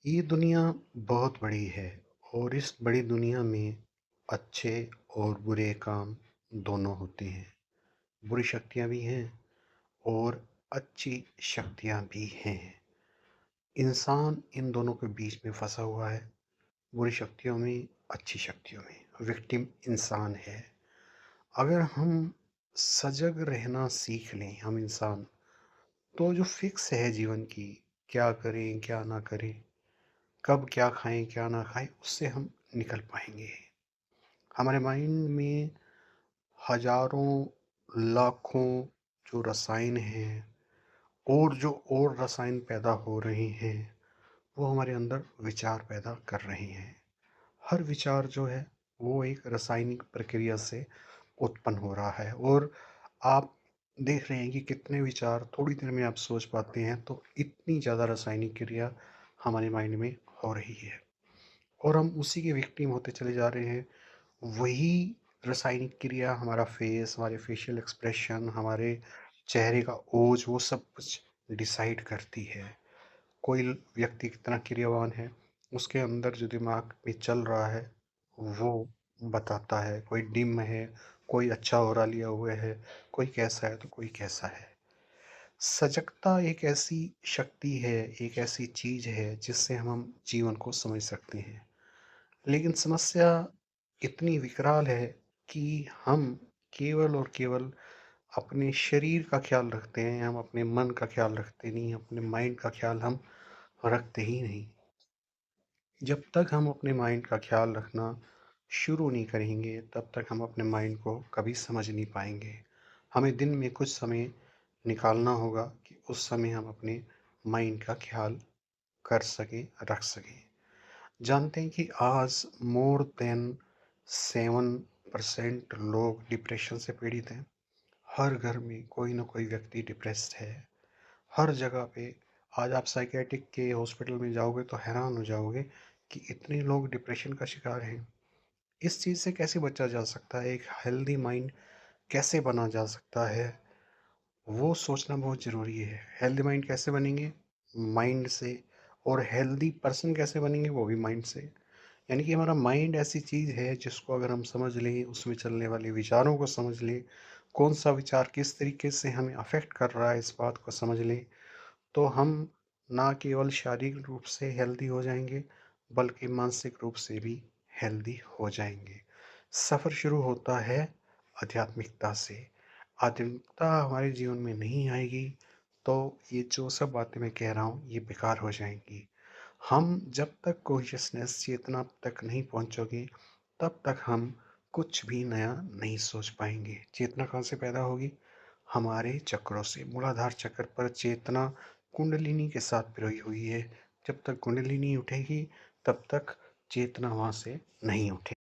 ये दुनिया बहुत बड़ी है और इस बड़ी दुनिया में अच्छे और बुरे काम दोनों होते हैं। बुरी शक्तियाँ भी हैं और अच्छी शक्तियाँ भी हैं। इंसान इन दोनों के बीच में फंसा हुआ है, बुरी शक्तियों में, अच्छी शक्तियों में। विक्टिम इंसान है। अगर हम सजग रहना सीख लें, हम इंसान, तो जो फिक्स है जीवन की, क्या करें, क्या ना करें, कब क्या खाएँ, क्या ना खाएँ, उससे हम निकल पाएँगे। हमारे माइंड में हज़ारों, लाखों जो रसायन हैं और जो और रसायन पैदा हो रहे हैं, वो हमारे अंदर विचार पैदा कर रहे हैं। हर विचार जो है, वो एक रासायनिक प्रक्रिया से उत्पन्न हो रहा है और आप देख रहे हैं कि कितने विचार थोड़ी देर में आप सोच पाते हैं, तो इतनी ज़्यादा रासायनिक क्रिया हमारे माइंड में हो रही है। और हम उसी के विक्टिम होते चले जा रहे हैं। वही रासायनिक क्रिया हमारा फेस, हमारे फेशियल एक्सप्रेशन, हमारे चेहरे का ओज, वो सब कुछ डिसाइड करती है। कोई व्यक्ति कितना क्रियावान है, उसके अंदर जो दिमाग में चल रहा है, वो बताता है। कोई डिम है, कोई अच्छा ओरा लिया हुआ है, कोई कैसा है तो कोई कैसा है। सजगता एक ऐसी शक्ति है, एक ऐसी चीज़ है जिससे हम जीवन को समझ सकते हैं। लेकिन समस्या इतनी विकराल है कि हम केवल और केवल अपने शरीर का ख्याल रखते हैं, हम अपने मन का ख्याल रखते नहीं, अपने माइंड का ख्याल हम रखते ही नहीं। जब तक हम अपने माइंड का ख्याल रखना शुरू नहीं करेंगे, तब तक हम अपने माइंड को कभी समझ नहीं पाएँगे। हमें दिन में कुछ समय निकालना होगा कि उस समय हम अपने माइंड का ख्याल कर सकें, रख सकें। जानते हैं कि आज मोर देन 7% लोग डिप्रेशन से पीड़ित हैं। हर घर में कोई ना कोई व्यक्ति डिप्रेस्ड है। हर जगह पे आज आप साइकियाट्रिक के हॉस्पिटल में जाओगे तो हैरान हो जाओगे कि इतने लोग डिप्रेशन का शिकार हैं। इस चीज़ से कैसे बचा जा सकता है? एक हेल्दी माइंड कैसे बना जा सकता है? वो सोचना बहुत ज़रूरी है। हेल्दी माइंड कैसे बनेंगे? माइंड से। और हेल्दी पर्सन कैसे बनेंगे? वो भी माइंड से। यानी कि हमारा माइंड ऐसी चीज़ है जिसको अगर हम समझ लें, उसमें चलने वाले विचारों को समझ लें, कौन सा विचार किस तरीके से हमें अफेक्ट कर रहा है, इस बात को समझ लें, तो हम ना केवल शारीरिक रूप से हेल्दी हो जाएंगे, बल्कि मानसिक रूप से भी हेल्दी हो जाएंगे। सफ़र शुरू होता है आध्यात्मिकता से। आध्यात्मिकता हमारे जीवन में नहीं आएगी तो ये जो सब बातें मैं कह रहा हूँ, ये बेकार हो जाएंगी। हम जब तक कॉन्शियसनेस चेतना तक नहीं पहुंचोगे, तब तक हम कुछ भी नया नहीं सोच पाएंगे। चेतना कहाँ से पैदा होगी? हमारे चक्रों से। मूलाधार चक्र पर चेतना कुंडलिनी के साथ पिरोई हुई है। जब तक कुंडलिनी उठेगी, तब तक चेतना वहाँ से नहीं उठेगी।